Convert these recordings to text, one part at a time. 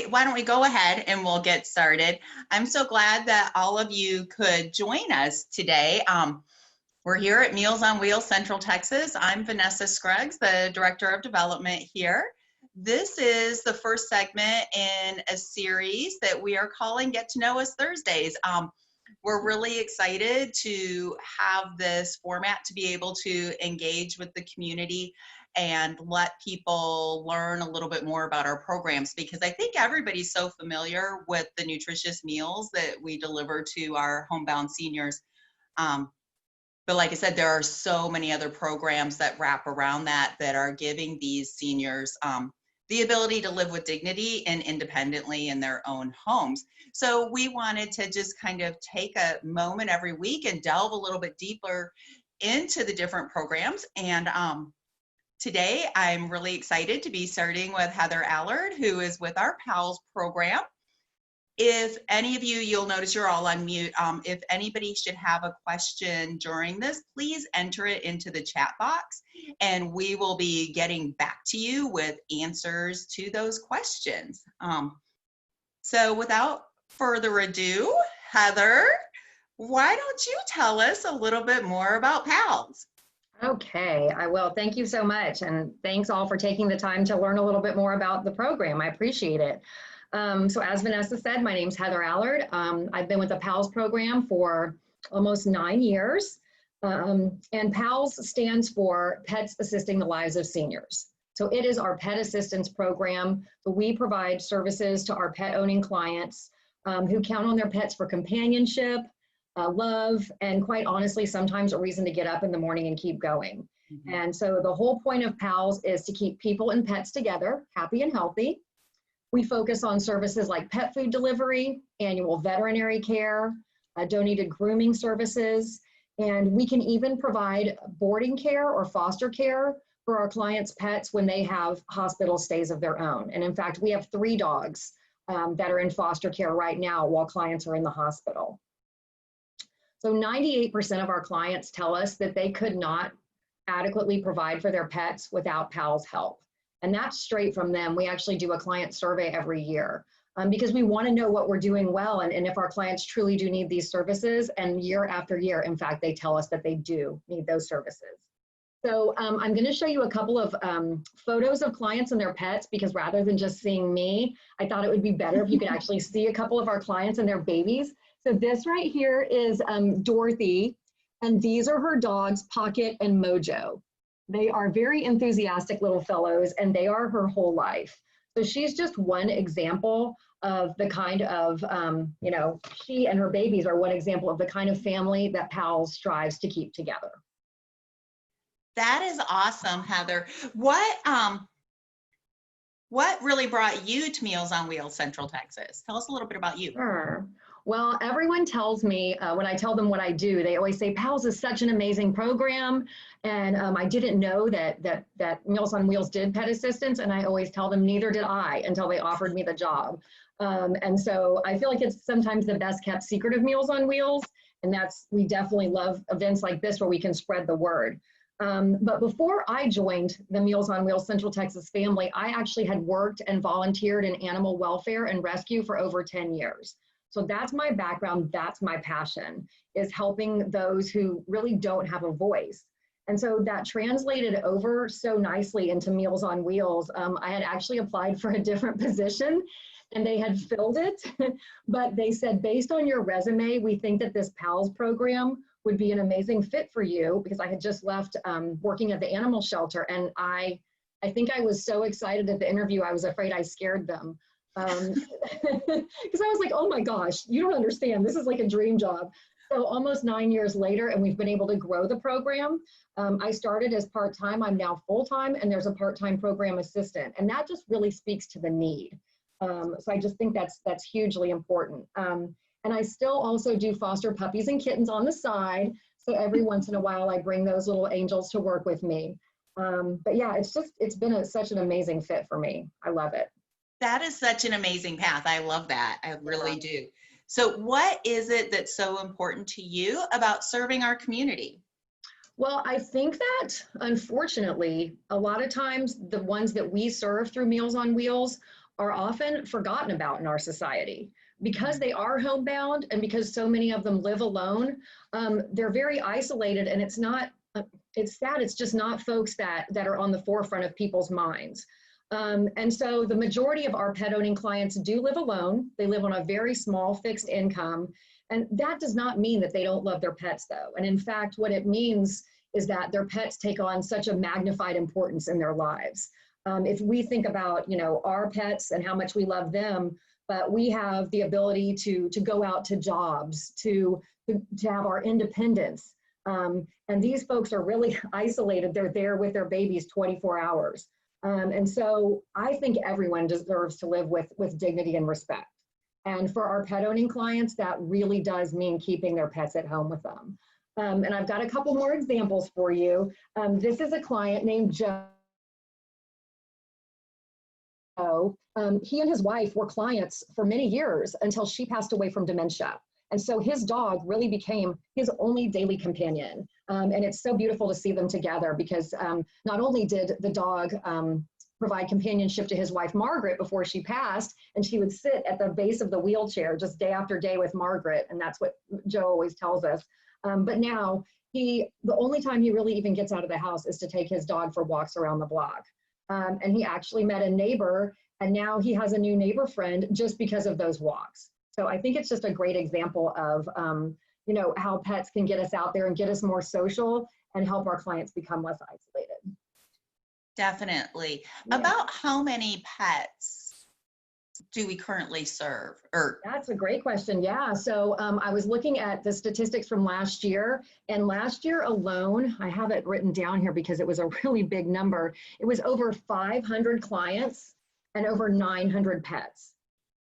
Why don't we go ahead and we'll get started. I'm so glad that all of you could join us today. We're here at Meals on Wheels, Central Texas. I'm Vanessa Scruggs, the Director of Development here. This is the first segment in a series that we are calling Get to Know Us Thursdays. We're really excited to have this format to be able to engage with the community and let people learn a little bit more about our programs, because I think everybody's so familiar with the nutritious meals that we deliver to our homebound seniors. But like I said, there are so many other programs that wrap around that are giving these seniors the ability to live with dignity and independently in their own homes. So we wanted to just kind of take a moment every week and delve a little bit deeper into the different programs. And today I'm really excited to be starting with Heather Allard, who is with our PALS program. If any of you, you'll notice you're all on mute. If anybody should have a question during this, please enter it into the chat box and we will be getting back to you with answers to those questions. So without further ado, Heather, why don't you tell us a little bit more about PALS? Okay, I will. Thank you so much. And thanks all for taking the time to learn a little bit more about the program. I appreciate it. So as Vanessa said, my name's Heather Allard. I've been with the PALS program for almost 9 years. And PALS stands for Pets Assisting the Lives of Seniors. So it is our pet assistance program. We provide services to our pet owning clients who count on their pets for companionship, love, and quite honestly, sometimes a reason to get up in the morning and keep going. Mm-hmm. And so the whole point of PALS is to keep people and pets together, happy and healthy. We focus on services like pet food delivery, annual veterinary care, donated grooming services, and we can even provide boarding care or foster care for our clients' pets when they have hospital stays of their own. And in fact, we have 3 dogs that are in foster care right now while clients are in the hospital. So 98% of our clients tell us that they could not adequately provide for their pets without PALS help. And that's straight from them. We actually do a client survey every year because we want to know what we're doing well and if our clients truly do need these services. And year after year, in fact, they tell us that they do need those services. So I'm going to show you a couple of photos of clients and their pets, because rather than just seeing me, I thought it would be better if you could actually see a couple of our clients and their babies. So this right here is Dorothy, and these are her dogs, Pocket and Mojo. They are very enthusiastic little fellows, and they are her whole life. So she's just one example of the kind of, she and her babies are one example of the kind of family that PALS strives to keep together. That is awesome, Heather. What really brought you to Meals on Wheels Central Texas? Tell us a little bit about you. Sure. Well, everyone tells me, when I tell them what I do, they always say, PALS is such an amazing program. And I didn't know that Meals on Wheels did pet assistance. And I always tell them, neither did I, until they offered me the job. And so I feel like it's sometimes the best kept secret of Meals on Wheels. And we definitely love events like this where we can spread the word. But before I joined the Meals on Wheels Central Texas family, I actually had worked and volunteered in animal welfare and rescue for over 10 years. So that's my background, that's my passion, is helping those who really don't have a voice. And so that translated over so nicely into Meals on Wheels. I had actually applied for a different position and they had filled it, but they said, based on your resume, we think that this PALS program would be an amazing fit for you, because I had just left working at the animal shelter. And I think I was so excited at the interview, I was afraid I scared them. Because I was like, oh my gosh, you don't understand. This is like a dream job. So almost 9 years later, and we've been able to grow the program. I started as part-time, I'm now full-time, and there's a part-time program assistant. And that just really speaks to the need. So I just think that's hugely important. And I still also do foster puppies and kittens on the side. So every once in a while, I bring those little angels to work with me. But yeah, it's been such an amazing fit for me. I love it. That is such an amazing path. I love that. I really do. So what is it that's so important to you about serving our community? Well, I think that unfortunately, a lot of times the ones that we serve through Meals on Wheels are often forgotten about in our society. Because they are homebound and because so many of them live alone, they're very isolated, and it's not, it's sad, it's just not folks that are on the forefront of people's minds. And so the majority of our pet owning clients do live alone. They live on a very small fixed income. And that does not mean that they don't love their pets, though. And in fact, what it means is that their pets take on such a magnified importance in their lives. If we think about, you know, our pets and how much we love them, but we have the ability to go out to jobs, to have our independence. And these folks are really isolated. They're there with their babies 24 hours. And so I think everyone deserves to live with dignity and respect. And for our pet owning clients, that really does mean keeping their pets at home with them. And I've got a couple more examples for you. This is a client named Joe. He and his wife were clients for many years until she passed away from dementia. And so his dog really became his only daily companion. And it's so beautiful to see them together because not only did the dog provide companionship to his wife, Margaret, before she passed, and she would sit at the base of the wheelchair just day after day with Margaret. And that's what Joe always tells us. But now the only time he really even gets out of the house is to take his dog for walks around the block. And he actually met a neighbor, and now he has a new neighbor friend just because of those walks. So I think it's just a great example of, you know, how pets can get us out there and get us more social and help our clients become less isolated. Definitely. Yeah. About how many pets do we currently serve? Or That's a great question. Yeah. So I was looking at the statistics from last year, and last year alone, I have it written down here because it was a really big number. It was over 500 clients and over 900 pets.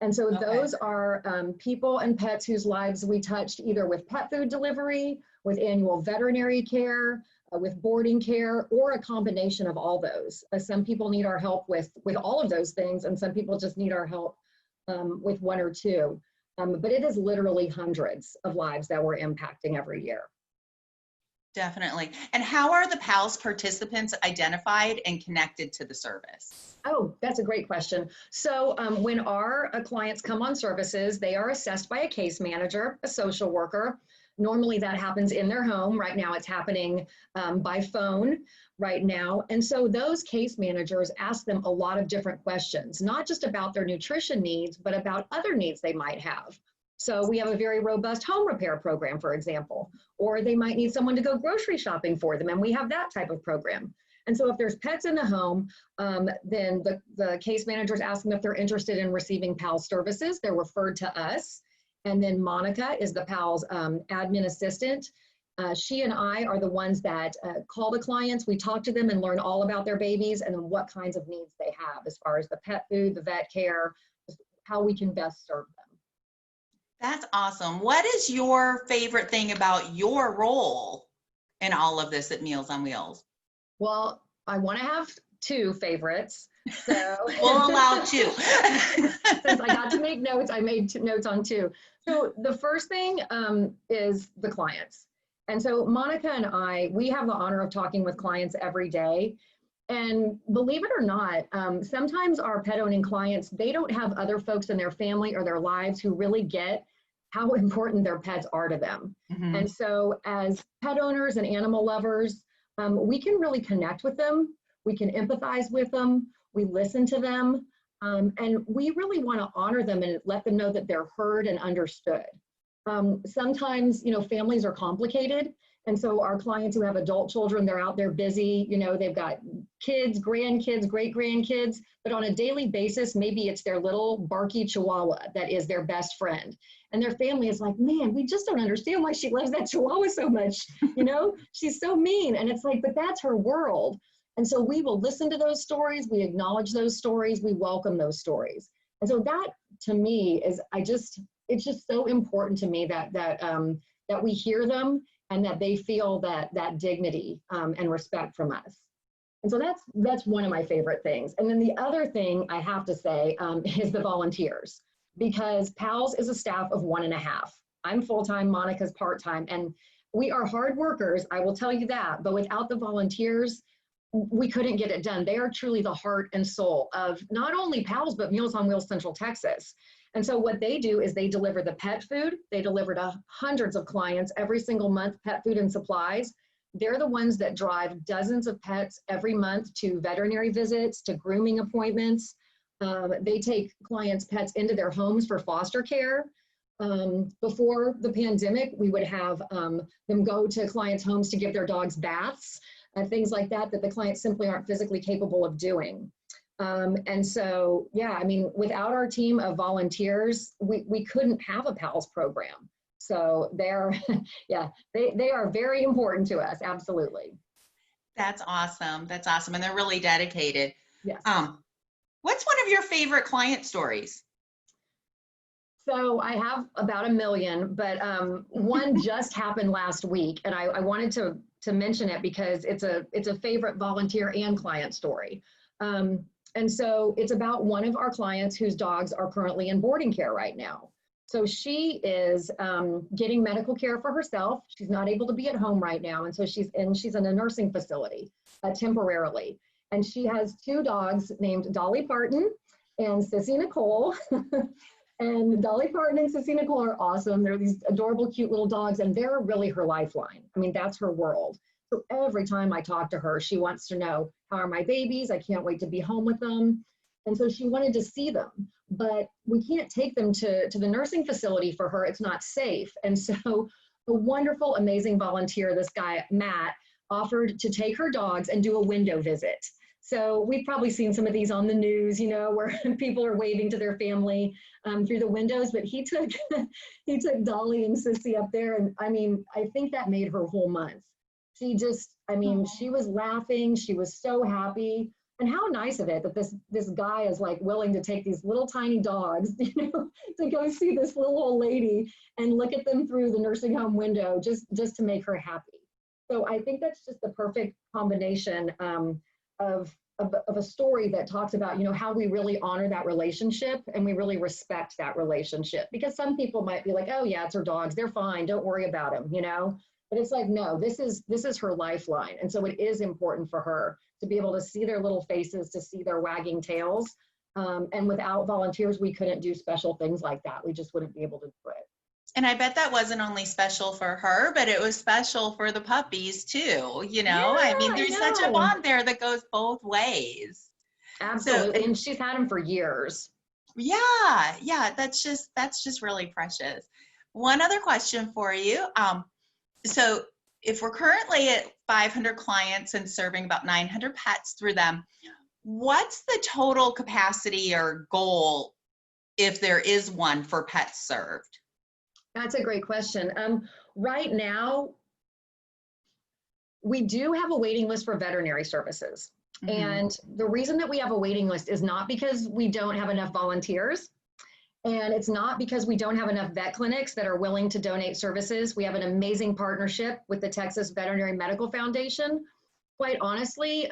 And so those are people and pets whose lives we touched either with pet food delivery, with annual veterinary care, with boarding care, or a combination of all those. Some people need our help with all of those things, and some people just need our help with one or two. But it is literally hundreds of lives that we're impacting every year. definitely. And how are the PALS participants identified and connected to the service? Oh, that's a great question. So when our clients come on services, they are assessed by a case manager, a social worker. Normally that happens in their home. Right now it's happening by phone right now. And so those case managers ask them a lot of different questions, not just about their nutrition needs, but about other needs they might have. So we have a very robust home repair program, for example, or they might need someone to go grocery shopping for them, and we have that type of program. And so if there's pets in the home, then the case managers ask them if they're interested in receiving PALS services. They're referred to us. And then Monica is the PALS admin assistant. She and I are the ones that call the clients. We talk to them and learn all about their babies and then what kinds of needs they have as far as the pet food, the vet care, how we can best serve them. That's awesome. What is your favorite thing about your role in all of this at Meals on Wheels? Well, I want to have two favorites. So we'll allow two. Since I got to make notes, I made notes on two. So the first thing is the clients. And so Monica and I, we have the honor of talking with clients every day. And believe it or not, sometimes our pet owning clients, they don't have other folks in their family or their lives who really get how important their pets are to them. Mm-hmm. And so as pet owners and animal lovers, we can really connect with them. We can empathize with them. We listen to them. And we really want to honor them and let them know that they're heard and understood. Sometimes, you know, families are complicated. And so our clients who have adult children, they're out there busy, you know, they've got kids, grandkids, great-grandkids, but on a daily basis, maybe it's their little barky Chihuahua that is their best friend. And their family is like, man, we just don't understand why she loves that Chihuahua so much. You know, she's so mean. And it's like, but that's her world. And so we will listen to those stories. We acknowledge those stories. We welcome those stories. And so that to me is, it's just so important to me that we hear them and that they feel that dignity and respect from us. And so that's one of my favorite things. And then the other thing I have to say is the volunteers, because PALS is a staff of 1.5. I'm full-time, Monica's part-time, and we are hard workers, I will tell you that, but without the volunteers, we couldn't get it done. They are truly the heart and soul of not only PALS, but Meals on Wheels Central Texas. And so what they do is they deliver the pet food. They deliver to hundreds of clients every single month, pet food and supplies. They're the ones that drive dozens of pets every month to veterinary visits, to grooming appointments. They take clients' pets into their homes for foster care. Before the pandemic, we would have them go to clients' homes to give their dogs baths and things like that, that the clients simply aren't physically capable of doing. And so, yeah, I mean, without our team of volunteers, we couldn't have a PALS program. So they're, yeah, they are very important to us. Absolutely. That's awesome. That's awesome. And they're really dedicated. Yes. What's one of your favorite client stories? So I have about 1 million, but one just happened last week, and I wanted to mention it because it's a favorite volunteer and client story. And so it's about one of our clients whose dogs are currently in boarding care right now. So she is getting medical care for herself. She's not able to be at home right now, and so she's in a nursing facility temporarily. And she has 2 dogs named Dolly Parton and Sissy Nicole. And Dolly Parton and Sissy Nicole are awesome. They're these adorable, cute little dogs, and they're really her lifeline. I mean, that's her world. So every time I talk to her, she wants to know, how are my babies? I can't wait to be home with them. And so she wanted to see them, but we can't take them to the nursing facility for her. It's not safe. And so a wonderful, amazing volunteer, this guy, Matt, offered to take her dogs and do a window visit. So we've probably seen some of these on the news, you know, where people are waving to their family through the windows, but he took Dolly and Sissy up there. And I mean, I think that made her whole month. She just, I mean, she was laughing. She was so happy. And how nice of it that this guy is like willing to take these little tiny dogs, you know, to go see this little old lady and look at them through the nursing home window just to make her happy. So I think that's just the perfect combination of a story that talks about, you know, how we really honor that relationship and we really respect that relationship. Because some people might be like, oh yeah, it's her dogs, they're fine, don't worry about them, you know. But it's like, no, this is her lifeline. And so it is important for her to be able to see their little faces, to see their wagging tails. And without volunteers, we couldn't do special things like that. We just wouldn't be able to do it. And I bet that wasn't only special for her, but it was special for the puppies too. You know, Yeah, I mean, there's such a bond there that goes both ways. Absolutely. So, and she's had them for years. Yeah, that's just really precious. One other question for you. So if we're currently at 500 clients and serving about 900 pets through them, what's the total capacity or goal, if there is one, for pets served? That's a great question. Right now, we do have a waiting list for veterinary services. Mm-hmm. And the reason that we have a waiting list is not because we don't have enough volunteers. And it's not because we don't have enough vet clinics that are willing to donate services. We have an amazing partnership with the Texas Veterinary Medical Foundation. Quite honestly,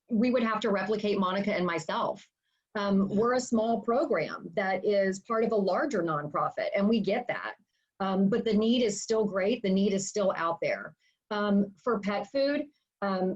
we would have to replicate Monica and myself. We're a small program that is part of a larger nonprofit, and we get that. But the need is still great. The need is still out there. For pet food,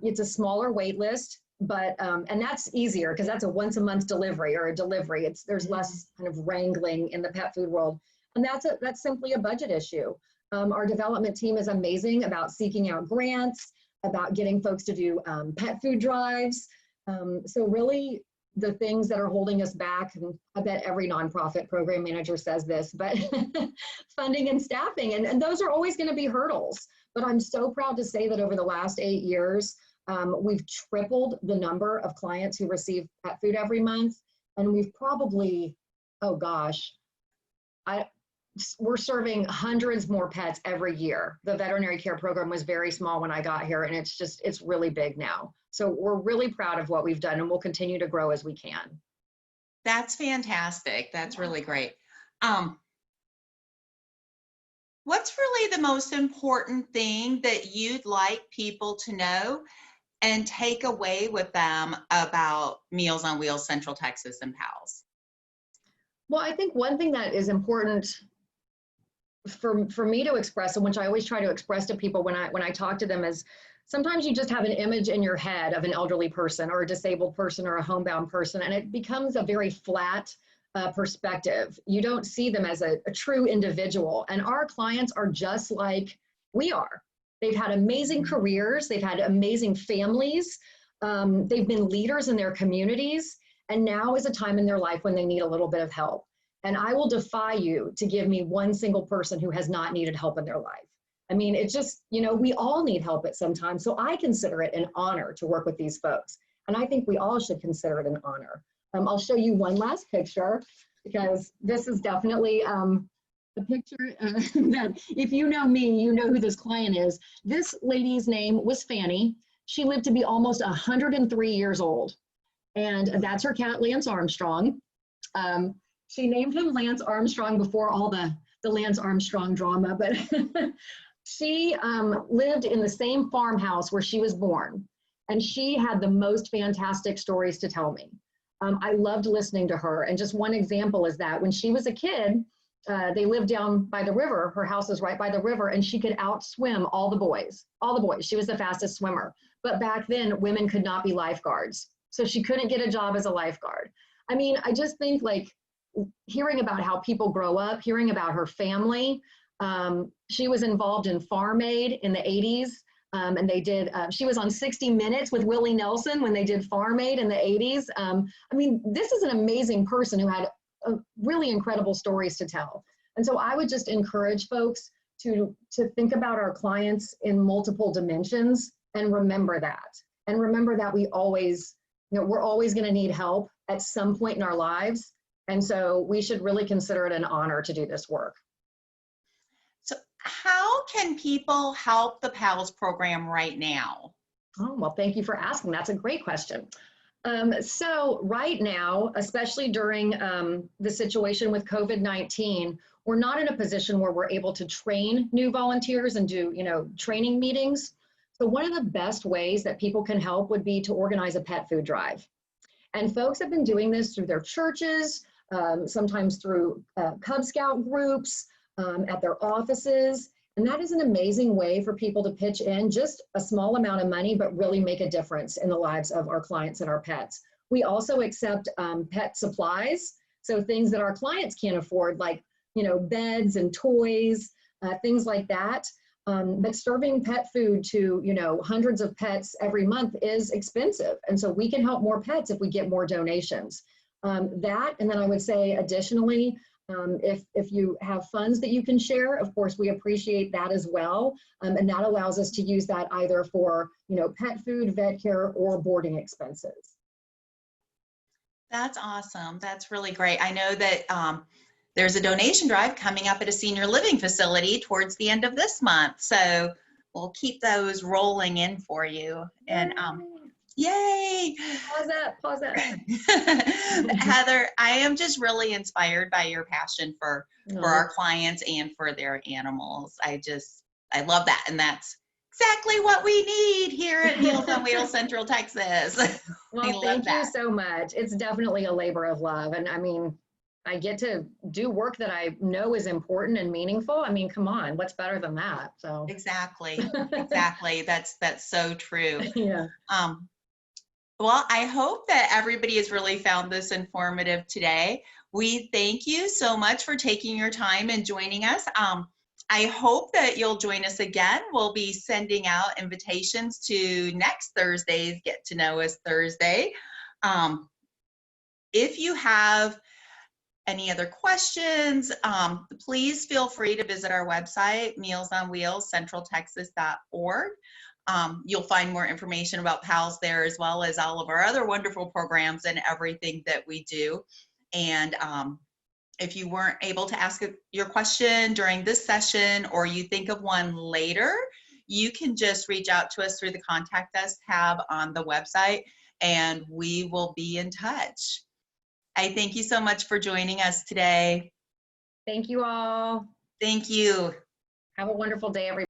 it's a smaller wait list. But and that's easier because that's a once a month delivery or a delivery. There's less kind of wrangling in the pet food world, and that's simply a budget issue. Our development team is amazing about seeking out grants, about getting folks to do pet food drives. So really, the things that are holding us back, and I bet every nonprofit program manager says this, but funding and staffing, and those are always going to be hurdles. But I'm so proud to say that over the last 8 years. We've tripled the number of clients who receive pet food every month. And we've probably, oh gosh, we're serving hundreds more pets every year. The veterinary care program was very small when I got here, and it's really big now. So we're really proud of what we've done, and we'll continue to grow as we can. That's fantastic. That's really great. What's really the most important thing that you'd like people to know and take away with them about Meals on Wheels Central Texas and PALS? Well, I think one thing that is important for me to express, and which I always try to express to people when I talk to them, is sometimes you just have an image in your head of an elderly person or a disabled person or a homebound person, and it becomes a very flat perspective. You don't see them as a true individual. And our clients are just like we are. They've had amazing careers. They've had amazing families. They've been leaders in their communities. And now is a time in their life when they need a little bit of help. And I will defy you to give me one single person who has not needed help in their life. I mean, it's just, you know, we all need help at some time. So I consider it an honor to work with these folks. And I think we all should consider it an honor. I'll show you one last picture, because this is definitely the picture that if you know me, you know who this client is. This lady's name was Fanny. She lived to be almost 103 years old. And that's her cat, Lance Armstrong. She named him Lance Armstrong before all the Lance Armstrong drama, but she lived in the same farmhouse where she was born. And she had the most fantastic stories to tell me. I loved listening to her. And just one example is that when she was a kid, they lived down by the river. Her house is right by the river, and she could outswim all the boys, all the boys. She was the fastest swimmer. But back then, women could not be lifeguards. So she couldn't get a job as a lifeguard. I mean, I just think, like, hearing about how people grow up, hearing about her family. She was involved in Farm Aid in the 80s. And they did, she was on 60 Minutes with Willie Nelson when they did Farm Aid in the 80s. I mean, this is an amazing person who had really incredible stories to tell. And so I would just encourage folks to think about our clients in multiple dimensions and remember that. And remember that we always, you know, we're always going to need help at some point in our lives. And so we should really consider it an honor to do this work. So how can people help the PALS program right now? Oh, well, thank you for asking. That's a great question. So right now, especially during the situation with COVID-19, we're not in a position where we're able to train new volunteers and do, you know, training meetings. So one of the best ways that people can help would be to organize a pet food drive. And folks have been doing this through their churches, sometimes through Cub Scout groups, at their offices. And that is an amazing way for people to pitch in just a small amount of money, but really make a difference in the lives of our clients and our pets. We also accept pet supplies. So things that our clients can't afford, like, you know, beds and toys, things like that. But serving pet food to, you know, hundreds of pets every month is expensive. And so we can help more pets if we get more donations. That, and then I would say additionally, if you have funds that you can share, of course, we appreciate that as well. And that allows us to use that either for, you know, pet food, vet care, or boarding expenses. That's awesome. That's really great. I know that there's a donation drive coming up at a senior living facility towards the end of this month. So we'll keep those rolling in for you. And yay! Pause that. Heather, I am just really inspired by your passion for our clients and for their animals. I love that. And that's exactly what we need here at Meals on Wheels Central Texas. Well, thank you so much. It's definitely a labor of love. And I mean, I get to do work that I know is important and meaningful. I mean, come on, what's better than that? So exactly. That's so true. Yeah. Well, I hope that everybody has really found this informative today. We thank you so much for taking your time and joining us. I hope that you'll join us again. We'll be sending out invitations to next Thursday's Get to Know Us Thursday. If you have any other questions, please feel free to visit our website, mealsonwheelscentraltexas.org. You'll find more information about PALS there, as well as all of our other wonderful programs and everything that we do. And if you weren't able to ask your question during this session, or you think of one later, you can just reach out to us through the Contact Us tab on the website, and we will be in touch. I thank you so much for joining us today. Thank you all. Thank you. Have a wonderful day, everybody.